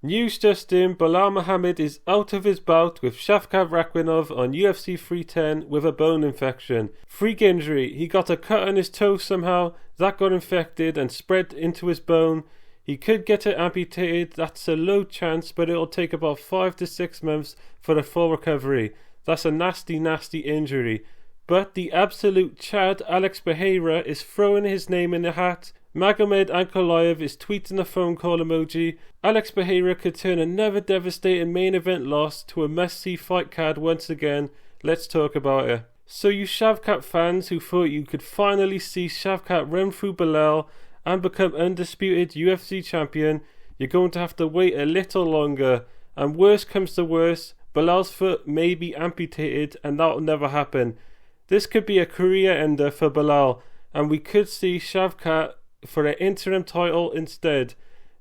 News just in, Belal Muhammad is out of his bout with Shavkat Rakhmonov on UFC 310 with a bone infection. Freak injury, he got a cut on his toe somehow, that got infected and spread into his bone. He could get it amputated, that's a low chance, but it'll take about 5 to 6 months for the full recovery. That's a nasty, nasty injury. But the absolute Chad Alex Pereira is throwing his name in the hat. Magomed Ankalaev is tweeting a phone call emoji. Alex Pereira could turn another devastating main event loss to a must-see fight card once again. Let's talk about it. So you Shavkat fans who thought you could finally see Shavkat run through Belal and become undisputed UFC champion, you're going to have to wait a little longer. And worst comes to worst, Belal's foot may be amputated and that'll never happen. This could be a career ender for Belal, and we could see Shavkat for an interim title instead,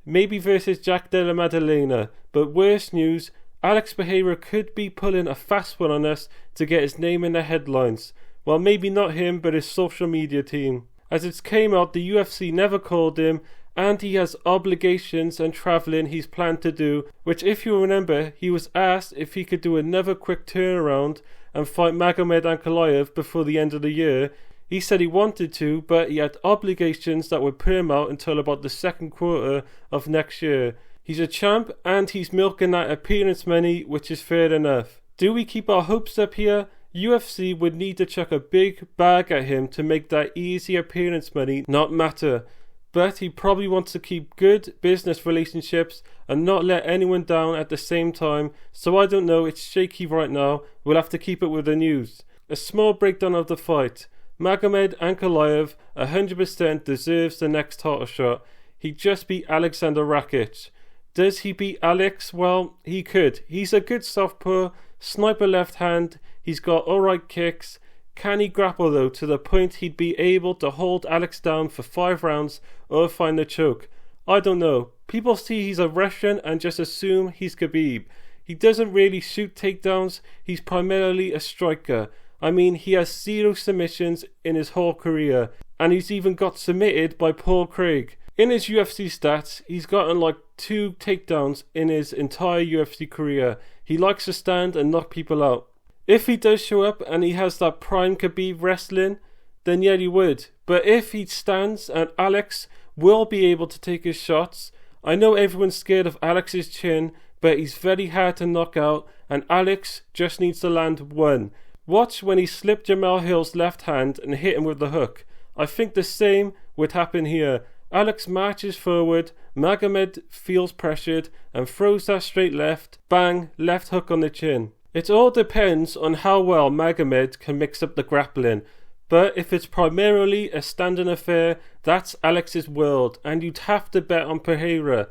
maybe versus Jack Della Maddalena. But worse news, Alex Pereira could be pulling a fast one on us to get his name in the headlines. Well, maybe not him, but his social media team. As it came out, the UFC never called him, and he has obligations and travelling he's planned to do, which, if you remember, he was asked if he could do another quick turnaround and fight Magomed Ankalaev before the end of the year. He said he wanted to, but he had obligations that would put him out until about the second quarter of next year. He's a champ and he's milking that appearance money, which is fair enough. Do we keep our hopes up here? UFC would need to chuck a big bag at him to make that easy appearance money not matter. But he probably wants to keep good business relationships and not let anyone down at the same time, so I don't know, it's shaky right now. We'll have to keep it with the news. A small breakdown of the fight. Magomed Ankalaev 100% deserves the next title shot. He just beat Alexander Rakic. Does he beat Alex? Well, he could. He's a good southpaw, sniper left hand, he's got alright kicks. Can he grapple though to the point he'd be able to hold Alex down for 5 rounds or find a choke? I don't know. People see he's a Russian and just assume he's Khabib. He doesn't really shoot takedowns, he's primarily a striker. I mean, he has 0 submissions in his whole career, and he's even got submitted by Paul Craig. In his UFC stats, he's gotten like 2 takedowns in his entire UFC career. He likes to stand and knock people out. If he does show up and he has that prime Khabib wrestling, then yeah, he would. But if he stands and Alex will be able to take his shots, I know everyone's scared of Alex's chin, but he's very hard to knock out, and Alex just needs to land one. Watch when he slipped Jamel Hill's left hand and hit him with the hook. I think the same would happen here. Alex marches forward, Magomed feels pressured and throws that straight left, bang, left hook on the chin. It all depends on how well Magomed can mix up the grappling, but if it's primarily a standing affair, that's Alex's world, and you'd have to bet on Pereira.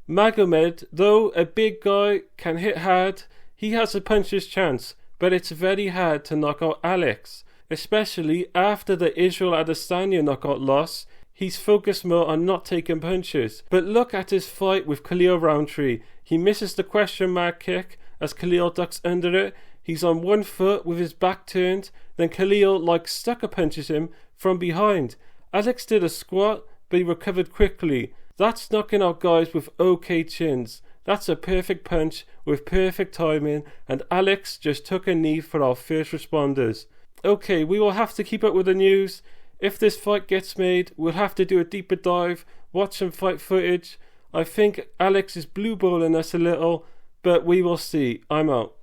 Magomed, though a big guy, can hit hard, he has a puncher's chance, but it's very hard to knock out Alex, especially after the Israel Adesanya knockout loss. He's focused more on not taking punches. But look at his fight with Khalil Roundtree. He misses the question mark kick as Khalil ducks under it. He's on one foot with his back turned, then Khalil sucker punches him from behind. Alex did a squat, but he recovered quickly. That's knocking out guys with okay chins. That's a perfect punch with perfect timing, and Alex just took a knee for our first responders. Okay, we will have to keep up with the news. If this fight gets made, we'll have to do a deeper dive, watch some fight footage. I think Alex is blue balling us a little, but we will see. I'm out.